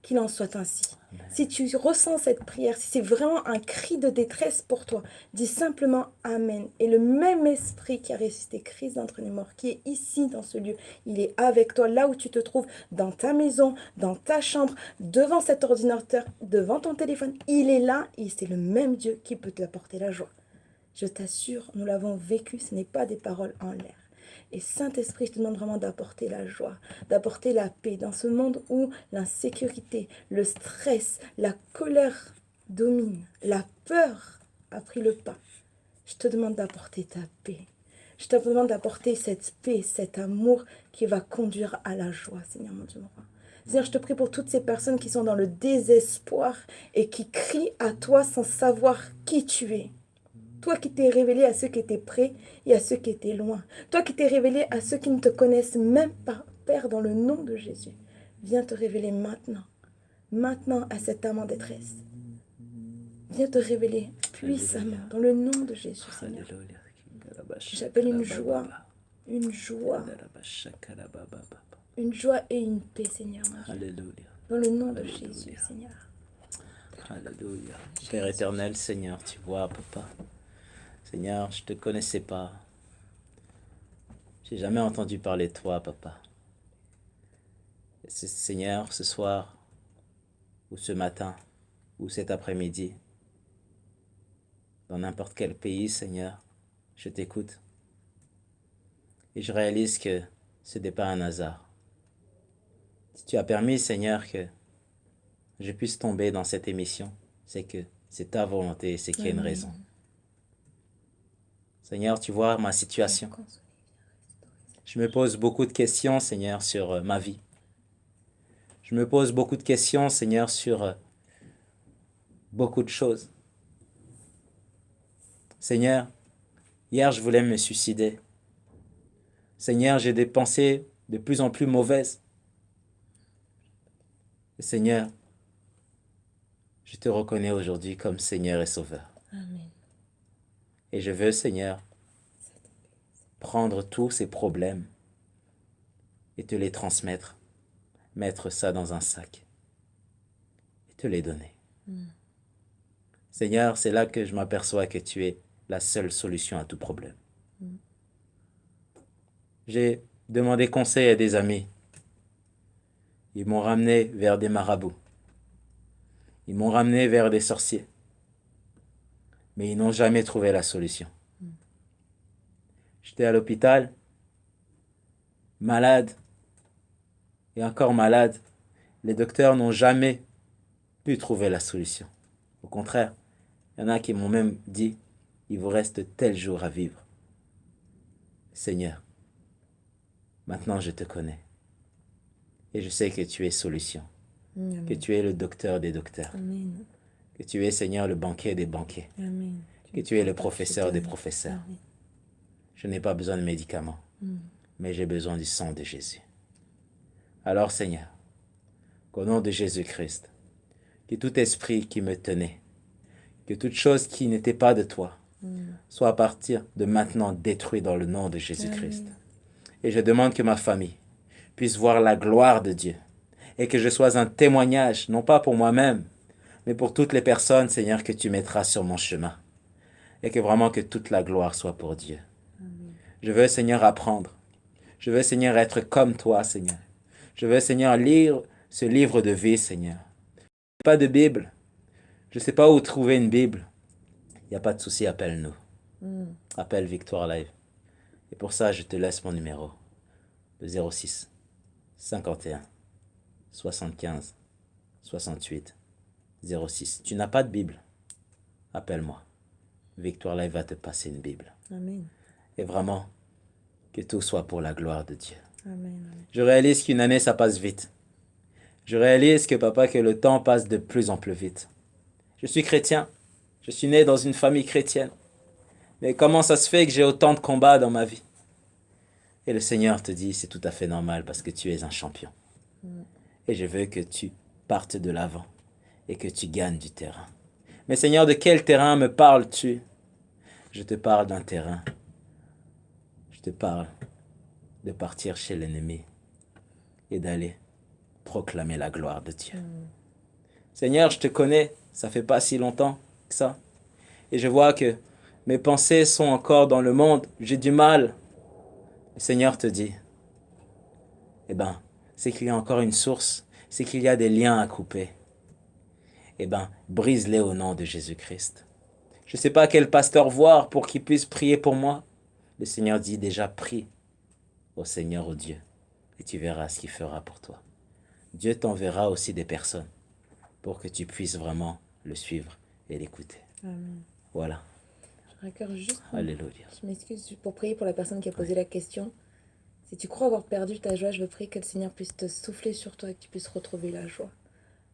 qu'il en soit ainsi. Amen. Si tu ressens cette prière, si c'est vraiment un cri de détresse pour toi, dis simplement Amen. Et le même esprit qui a ressuscité Christ d'entre les morts, qui est ici dans ce lieu, il est avec toi là où tu te trouves, dans ta maison, dans ta chambre, devant cet ordinateur, devant ton téléphone. Il est là et c'est le même Dieu qui peut t'apporter la joie. Je t'assure, nous l'avons vécu, ce n'est pas des paroles en l'air. Et Saint-Esprit, je te demande vraiment d'apporter la joie, d'apporter la paix dans ce monde où l'insécurité, le stress, la colère dominent, la peur a pris le pas. Je te demande d'apporter ta paix. Je te demande d'apporter cette paix, cet amour qui va conduire à la joie, Seigneur mon Dieu. Seigneur, je te prie pour toutes ces personnes qui sont dans le désespoir et qui crient à toi sans savoir qui tu es. Toi qui t'es révélé à ceux qui étaient près et à ceux qui étaient loin. Toi qui t'es révélé à ceux qui ne te connaissent même pas. Père, dans le nom de Jésus, viens te révéler maintenant. Maintenant à cette âme en détresse. Viens te révéler puissamment dans le nom de Jésus, Seigneur. J'appelle une joie, une joie et une paix, Seigneur. Dans le nom de Jésus, Seigneur. Alléluia. Père éternel, Seigneur, tu vois, papa. Seigneur, je ne te connaissais pas. J'ai jamais entendu parler de toi, papa. Seigneur, ce soir, ou ce matin, ou cet après-midi, dans n'importe quel pays, Seigneur, je t'écoute. Et je réalise que ce n'est pas un hasard. Si tu as permis, Seigneur, que je puisse tomber dans cette émission, c'est que c'est ta volonté et c'est qu'il y a une raison. Seigneur, tu vois ma situation. Je me pose beaucoup de questions, Seigneur, sur ma vie. Je me pose beaucoup de questions, Seigneur, sur beaucoup de choses. Seigneur, hier, je voulais me suicider. Seigneur, j'ai des pensées de plus en plus mauvaises. Et Seigneur, je te reconnais aujourd'hui comme Seigneur et Sauveur. Amen. Et je veux, Seigneur, prendre tous ces problèmes et te les transmettre, mettre ça dans un sac et te les donner. Seigneur, c'est là que je m'aperçois que tu es la seule solution à tout problème. J'ai demandé conseil à des amis. Ils m'ont ramené vers des marabouts. Ils m'ont ramené vers des sorciers. Mais ils n'ont jamais trouvé la solution. J'étais à l'hôpital, malade, et encore malade. Les docteurs n'ont jamais pu trouver la solution. Au contraire, il y en a qui m'ont même dit, il vous reste tel jour à vivre. Seigneur, maintenant je te connais. Et je sais que tu es solution. Amen. Que tu es le docteur des docteurs. Amen. Que tu es, Seigneur, le banquier des banquiers. Amen. Que tu es le professeur des professeurs. Amen. Je n'ai pas besoin de médicaments, mais j'ai besoin du sang de Jésus. Alors, Seigneur, qu'au nom de Jésus-Christ, que tout esprit qui me tenait, que toute chose qui n'était pas de toi, soit à partir de maintenant détruit dans le nom de Jésus-Christ. Et je demande que ma famille puisse voir la gloire de Dieu et que je sois un témoignage, non pas pour moi-même, mais pour toutes les personnes, Seigneur, que tu mettras sur mon chemin. Et que vraiment que toute la gloire soit pour Dieu. Je veux, Seigneur, apprendre. Je veux, Seigneur, être comme toi, Seigneur. Je veux, Seigneur, lire ce livre de vie, Seigneur. Pas de Bible. Je ne sais pas où trouver une Bible. Il n'y a pas de souci, appelle-nous. Appelle Victoire Live. Et pour ça, je te laisse mon numéro. Le 06 51 75 68 06. Tu n'as pas de Bible? Appelle-moi. Victoire Live va te passer une Bible. Amen. Et vraiment, que tout soit pour la gloire de Dieu. Amen. Je réalise qu'une année, ça passe vite. Je réalise que, papa, que le temps passe de plus en plus vite. Je suis chrétien. Je suis né dans une famille chrétienne. Mais comment ça se fait que j'ai autant de combats dans ma vie? Et le Seigneur te dit, c'est tout à fait normal parce que tu es un champion. Et je veux que tu partes de l'avant et que tu gagnes du terrain. Mais Seigneur, de quel terrain me parles-tu? Je te parle d'un terrain. Je te parle de partir chez l'ennemi et d'aller proclamer la gloire de Dieu. Seigneur, je te connais, ça fait pas si longtemps que ça. Et je vois que mes pensées sont encore dans le monde, j'ai du mal. Le Seigneur te dit, eh ben, c'est qu'il y a encore une source, c'est qu'il y a des liens à couper. Eh ben, brise-les au nom de Jésus-Christ. Je ne sais pas quel pasteur voir pour qu'il puisse prier pour moi. Le Seigneur dit déjà, prie au Seigneur, au Dieu, et tu verras ce qu'il fera pour toi. Dieu t'enverra aussi des personnes pour que tu puisses vraiment le suivre et l'écouter. Amen. Voilà. Je raccorde juste. Alléluia. Je m'excuse pour prier pour la personne qui a posé la question. Si tu crois avoir perdu ta joie, je veux prier que le Seigneur puisse te souffler sur toi et que tu puisses retrouver la joie.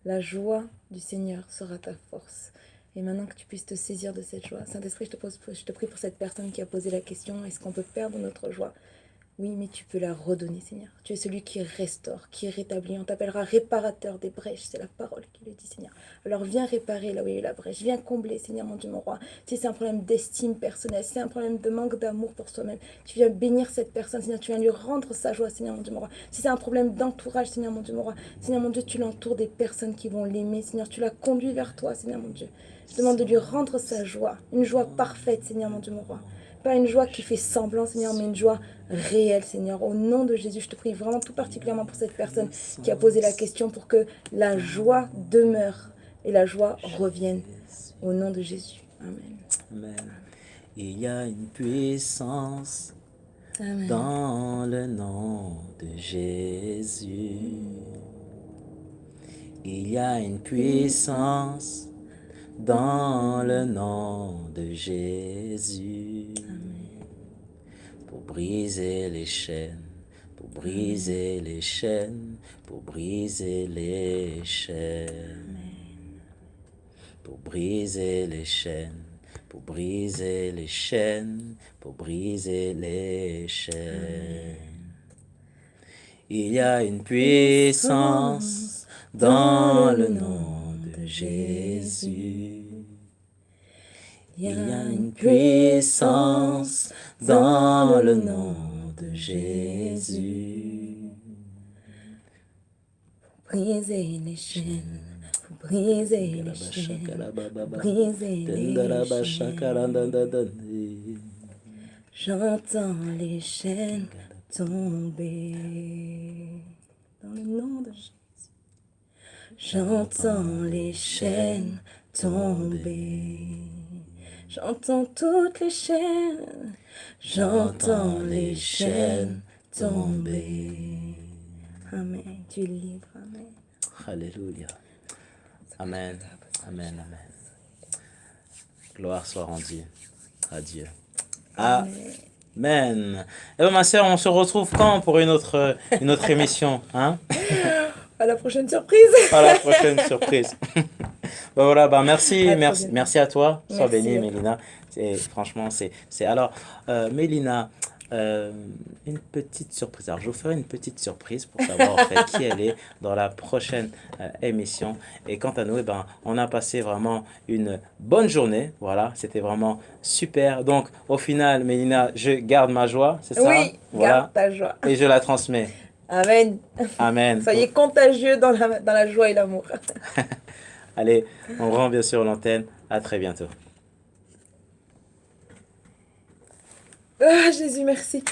La joie du Seigneur sera ta force. Et maintenant que tu puisses te saisir de cette joie. Saint-Esprit, je te prie pour cette personne qui a posé la question. Est-ce qu'on peut perdre notre joie? Oui, mais tu peux la redonner, Seigneur. Tu es celui qui restaure, qui rétablit. On t'appellera réparateur des brèches. C'est la parole qui le dit, Seigneur. Alors viens réparer là où il y a eu la brèche. Viens combler, Seigneur, mon Dieu, mon roi. Si c'est un problème d'estime personnelle, si c'est un problème de manque d'amour pour soi-même, tu viens bénir cette personne, Seigneur. Tu viens lui rendre sa joie, Seigneur, mon Dieu, mon roi. Si c'est un problème d'entourage, Seigneur, mon Dieu, mon roi. Seigneur, mon Dieu, tu l'entoures des personnes qui vont l'aimer, Seigneur. Tu la conduis vers toi, Seigneur, mon Dieu. Je demande de lui rendre sa joie. Une joie parfaite, Seigneur, mon Dieu, mon roi. Pas une joie qui fait semblant, Seigneur, mais une joie réelle, Seigneur. Au nom de Jésus, je te prie vraiment tout particulièrement pour cette personne qui a posé la question pour que la joie demeure et la joie revienne. Au nom de Jésus. Amen. Amen. Il y a une puissance Amen. dans le nom de Jésus. Il y a une puissance dans le nom de Jésus. Pour briser les chaînes, pour briser les chaînes, pour briser les chaînes. Pour briser les chaînes, pour briser les chaînes, pour briser les chaînes. Il y a une puissance dans le nom de Jésus. Il y a une puissance dans le nom de Jésus. Briser les chaînes. Briser les chaînes. Briser les chaînes. J'entends les chaînes tomber. Dans le nom de Jésus. J'entends les chaînes tomber. J'entends toutes les chaînes. J'entends les chaînes tomber. Amen. Tu es libre. Amen. Alléluia. Amen. Amen. Amen. Gloire soit rendue à Dieu. Amen. Et bien, ma sœur, on se retrouve quand pour une autre émission, hein? À la prochaine surprise. À la prochaine surprise. Ben voilà, ben merci, À merci, très merci à toi. Sois Merci bénie, à toi. Mélina. Franchement, c'est. Alors, Mélina, une petite surprise. Alors, je vous ferai une petite surprise pour savoir en fait qui elle est dans la prochaine émission. Et quant à nous, eh ben, on a passé vraiment une bonne journée. Voilà, c'était vraiment super. Donc, au final, Mélina, je garde ma joie, c'est ça? Oui, Voilà. garde ta joie. Et je la transmets. Amen. Amen. Soyez contagieux dans la joie et l'amour. Allez, on rend bien sûr l'antenne. À très bientôt. Ah, Jésus, merci.